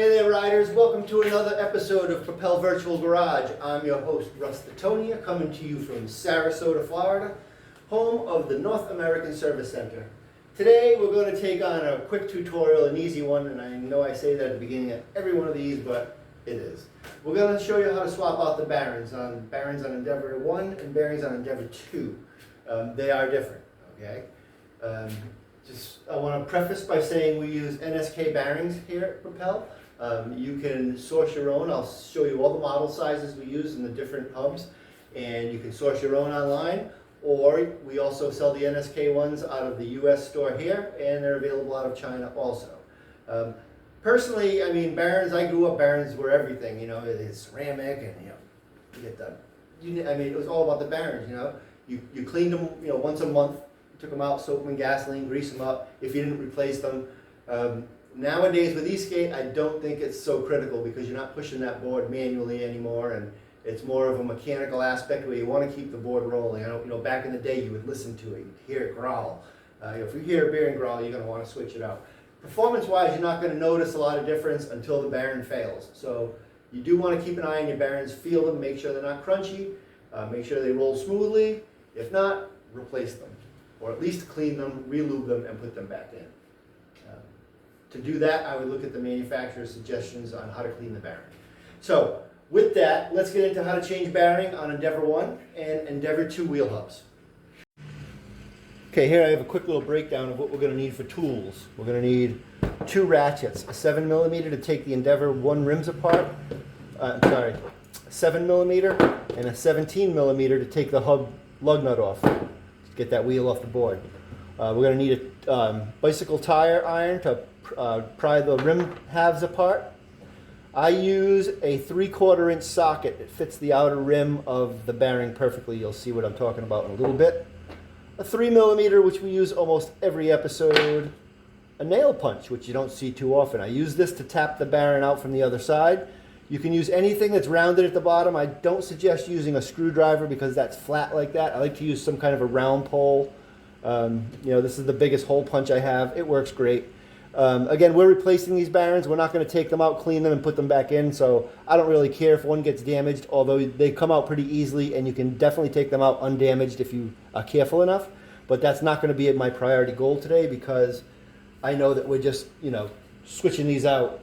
Hey there, riders. Welcome to another episode of Propel Virtual Garage. I'm your host, Russ Titonia, coming to you from Sarasota, Florida, home of the North American Service Center. Today, we're going to take on a quick tutorial, an easy one, and I know I say that at the beginning of every one of these, but it is. We're going to show you how to swap out the bearings on Endeavor 1 and bearings on Endeavor 2. They are different, okay? I want to preface by saying we use NSK bearings here at Propel. You can source your own. I'll show you all the model sizes we use in the different hubs, and you can source your own online, or we also sell the NSK ones out of the US store here, and they're available out of China also. Personally, I mean, bearings, I grew up, bearings were everything, you know, it's ceramic, and you get the, I mean, it was all about the bearings, you know. You cleaned them, once a month, took them out, soaked them in gasoline, greased them up if you didn't replace them. Nowadays with E-skate, I don't think it's so critical because you're not pushing that board manually anymore, and it's more of a mechanical aspect where you want to keep the board rolling. Back in the day you would listen to it, you'd hear it growl. If you hear a bearing growl, you're going to want to switch it out. Performance-wise, you're not going to notice a lot of difference until the bearing fails. So you do want to keep an eye on your bearings, feel them, make sure they're not crunchy, make sure they roll smoothly. If not, replace them, or at least clean them, re-lube them, and put them back in. To do that, I would look at the manufacturer's suggestions on how to clean the bearing. So, with that, let's get into how to change bearing on Endeavor 1 and Endeavor 2 wheel hubs. Okay, here I have a quick little breakdown of what we're going to need for tools. We're going to need 2 ratchets, a 7mm to take the Endeavor 1 rims apart, a 7mm, and a 17mm to take the hub lug nut off, to get that wheel off the board. We're going to need a bicycle tire iron to pry the rim halves apart. I use a 3/4 inch socket. It fits the outer rim of the bearing perfectly. You'll see what I'm talking about in a little bit. A 3mm, which we use almost every episode. A nail punch, which you don't see too often. I use this to tap the bearing out from the other side. You can use anything that's rounded at the bottom. I don't suggest using a screwdriver because that's flat like that. I like to use some kind of a round pole. This is the biggest hole punch I have. It works great. Again, we're replacing these bearings. We're not going to take them out, clean them, and put them back in, so I don't really care if one gets damaged, although they come out pretty easily, and you can definitely take them out undamaged if you are careful enough. But that's not going to be my priority goal today because I know that we're just, switching these out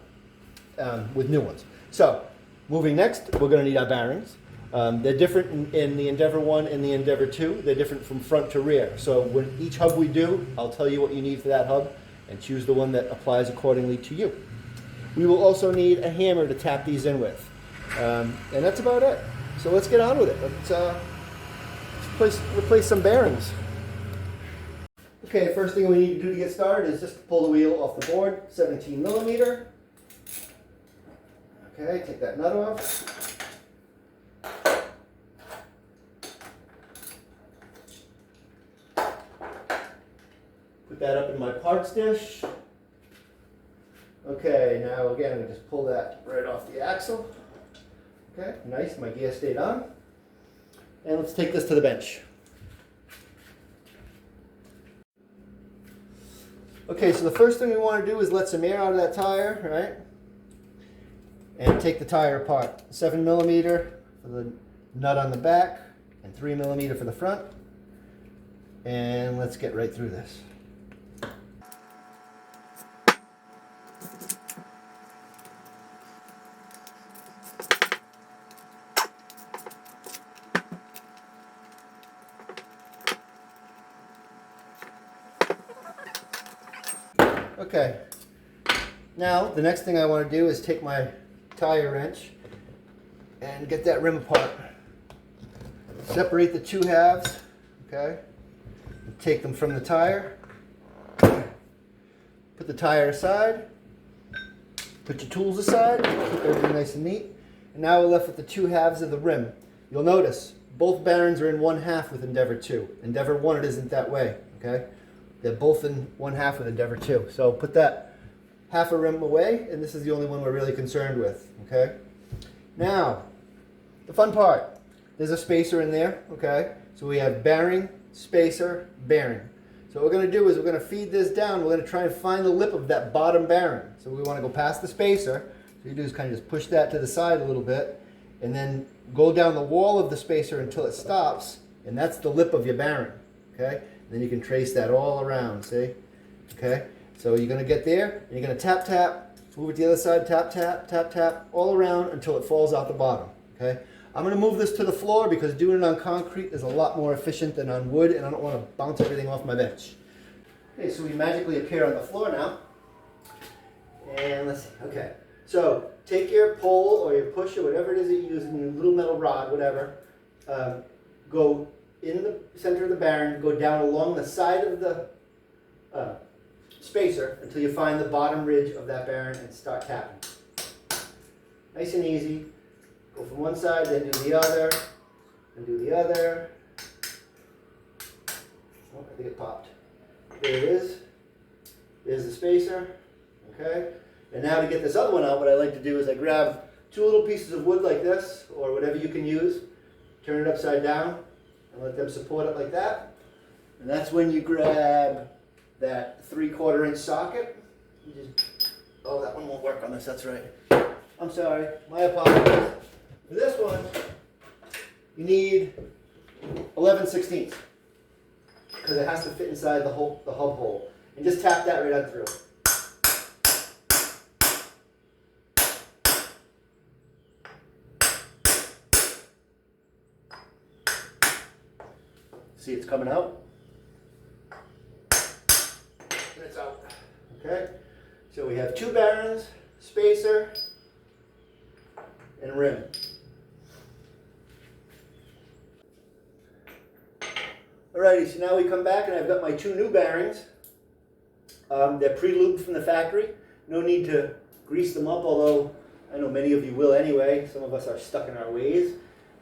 with new ones. So, moving next, we're going to need our bearings. They're different in the Endeavor 1 and the Endeavor 2. They're different from front to rear. So when each hub we do, I'll tell you what you need for that hub and choose the one that applies accordingly to you. We will also need a hammer to tap these in with. And that's about it. So let's get on with it. Let's replace some bearings. Okay, first thing we need to do to get started is just to pull the wheel off the board, 17mm. Okay, take that nut off. Put that up in my parts dish. Okay, now again, we just pull that right off the axle. Okay, nice, my gear stayed on. And let's take this to the bench. Okay, so the first thing we want to do is let some air out of that tire, right? And take the tire apart. 7mm for the nut on the back, and 3mm for the front. And let's get right through this. Okay, now the next thing I want to do is take my tire wrench and get that rim apart. Separate the 2 halves, okay? And take them from the tire. Put the tire aside. Put your tools aside. Keep everything nice and neat. And now we're left with the 2 halves of the rim. You'll notice both bearings are in 1/2 with Endeavor 2. Endeavor 1 it isn't that way, okay? They're both in 1/2 with Endeavor 2. So put that half a rim away, and this is the only one we're really concerned with, okay? Now, the fun part. There's a spacer in there, okay? So we have bearing, spacer, bearing. So what we're going to do is we're going to feed this down. We're going to try and find the lip of that bottom bearing. So we want to go past the spacer, So you do is kind of just push that to the side a little bit, and then go down the wall of the spacer until it stops, and that's the lip of your bearing, okay? And then you can trace that all around, see? Okay, so you're gonna get there, and you're gonna tap, tap, move it to the other side, tap, tap, tap, tap, all around until it falls out the bottom, okay? I'm gonna move this to the floor because doing it on concrete is a lot more efficient than on wood, and I don't wanna bounce everything off my bench. Okay, so we magically appear on the floor now. And let's see, okay. So take your pole or your push or whatever it is that you use, in your little metal rod, whatever, go in the center of the bearing, go down along the side of the spacer until you find the bottom ridge of that bearing and start tapping. Nice and easy. Go from one side, then do the other, and do the other. Oh, I think it popped. There it is. There's the spacer. Okay. And now to get this other one out, what I like to do is I grab two little pieces of wood like this, or whatever you can use, turn it upside down, and let them support it like that. And that's when you grab that 3/4 inch socket. You just, oh, that one won't work on this, that's right. I'm sorry, my apologies. For this one, you need 11/16, because it has to fit inside the hub hole. And just tap that right on through. See, it's coming out. And it's out. Okay? So we have two bearings, spacer, and rim. Alrighty, so now we come back and I've got my two new bearings. They're pre-lubed from the factory. No need to grease them up, although I know many of you will anyway. Some of us are stuck in our ways.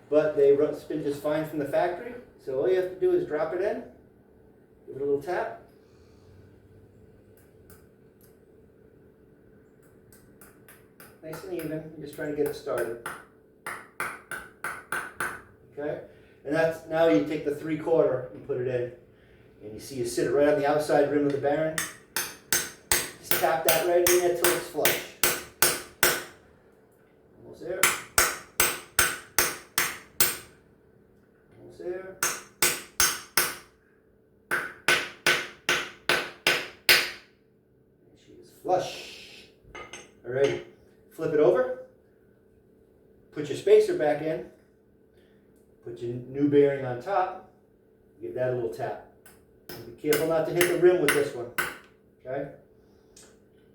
But they spin just fine from the factory. So all you have to do is drop it in, give it a little tap. Nice and even, you're just trying to get it started. Okay? And that's, now you take the 3/4 and put it in. And you see you sit it right on the outside rim of the bearing. Just tap that right in there till it's flush. Almost there. Almost there. She is flush. Alright. Flip it over. Put your spacer back in. Put your new bearing on top. Give that a little tap. Be careful not to hit the rim with this one. Okay?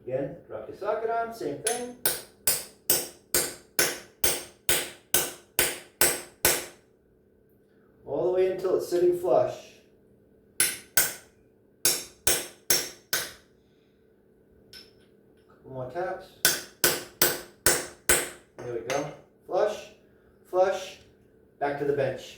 Again, drop your socket on, same thing. All the way until it's sitting flush. Couple more taps. There we go. Flush, flush, back to the bench.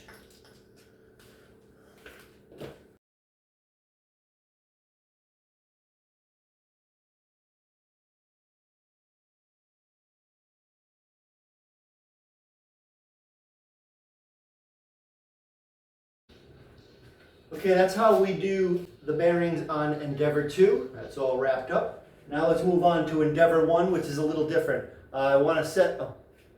Okay, that's how we do the bearings on Endeavor 2. That's all wrapped up. Now let's move on to Endeavor 1, which is a little different. I want to set a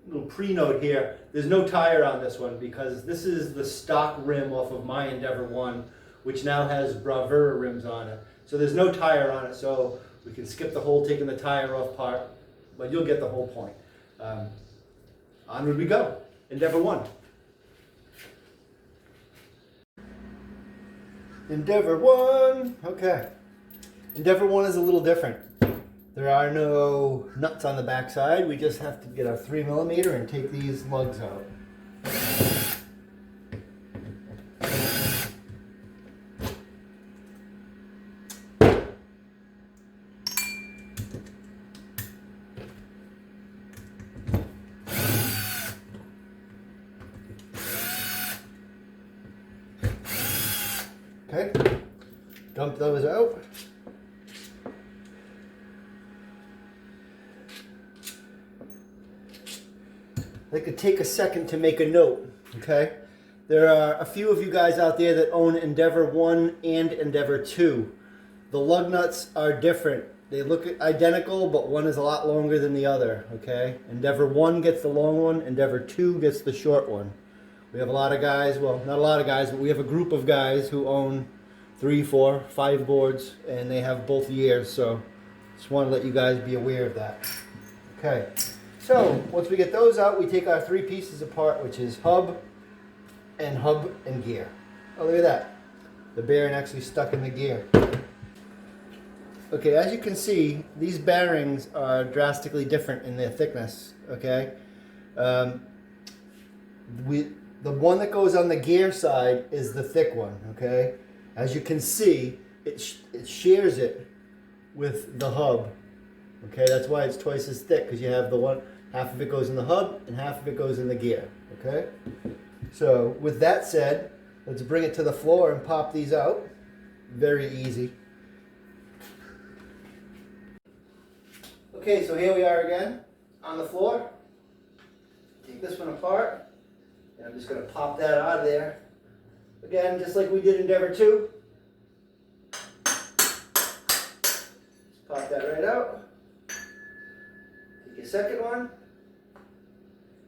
little pre-note here. There's no tire on this one because this is the stock rim off of my Endeavor 1, which now has Bravura rims on it. So there's no tire on it, so we can skip the whole taking the tire off part, but you'll get the whole point. Onward we go. Endeavor 1. Endeavor 1, okay. Endeavor 1 is a little different. There are no nuts on the back side. We just have to get our 3mm and take these lugs out. Okay, dump those out. I could take a second to make a note, okay? There are a few of you guys out there that own Endeavor 1 and Endeavor 2. The lug nuts are different. They look identical, but one is a lot longer than the other, okay? Endeavor 1 gets the long one, Endeavor 2 gets the short one. We have a lot of guys, well, not a lot of guys, but we have a group of guys who own 3, 4, 5 boards, and they have both years, so just want to let you guys be aware of that. Okay, so once we get those out, we take our 3 pieces apart, which is hub and gear. Oh, look at that. The bearing actually stuck in the gear. Okay, as you can see, these bearings are drastically different in their thickness, okay? The one that goes on the gear side is the thick one, okay? As you can see, it shares it with the hub, okay? That's why it's twice as thick, because you have the one, half of it goes in the hub and half of it goes in the gear, okay? So with that said, let's bring it to the floor and pop these out. Very easy. Okay, so here we are again on the floor. Take this one apart, and I'm just going to pop that out of there. Again, just like we did Endeavor 2. Just pop that right out. Take your second one.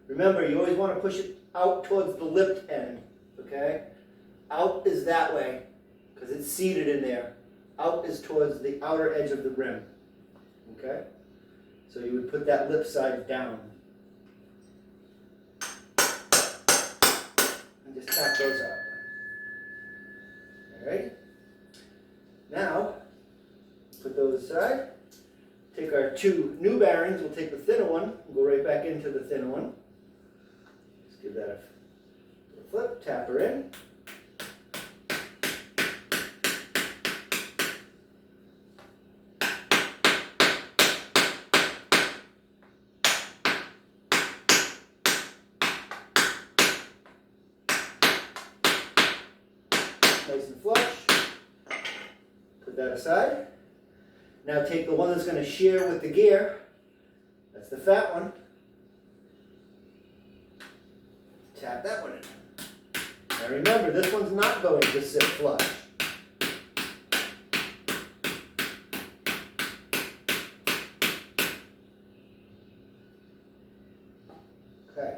Remember, you always want to push it out towards the lipped end, okay? Out is that way, because it's seated in there. Out is towards the outer edge of the rim, okay? So you would put that lip side down. And just tap those out. Alright? Now, put those aside. Take our 2 new bearings. We'll take the thinner one and go right back into the thinner one. Just give that a flip, tap her in. Nice and flush. Put that aside. Now take the one that's going to shear with the gear. That's the fat one. Tap that one in. Now remember, this one's not going to sit flush. Okay.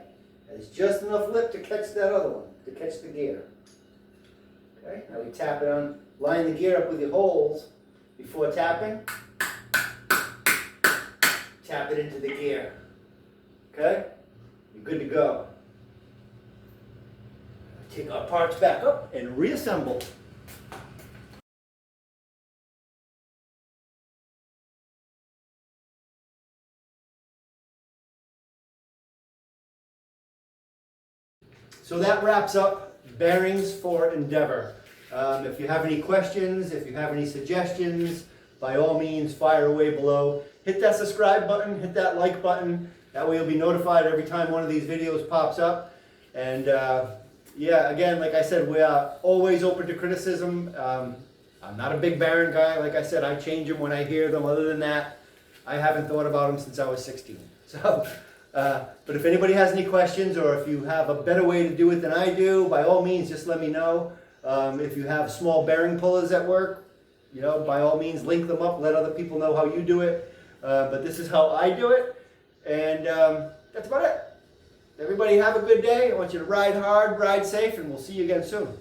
There's just enough lip to catch that other one, to catch the gear. Okay, now we tap it on, line the gear up with your holes before tapping. Tap it into the gear. Okay, you're good to go. Take our parts back up and reassemble. So that wraps up bearings for Endeavor. If you have any questions, if you have any suggestions, by all means fire away below. Hit that subscribe button, hit that like button. That way you'll be notified every time one of these videos pops up. And yeah, again, like I said, we are always open to criticism. I'm not a big bearing guy. Like I said, I change them when I hear them. Other than that, I haven't thought about them since I was 16. So. But if anybody has any questions, or if you have a better way to do it than I do, by all means, just let me know. If you have small bearing pullers at work, you know, by all means, link them up, let other people know how you do it. But this is how I do it, and that's about it. Everybody have a good day. I want you to ride hard, ride safe, and we'll see you again soon.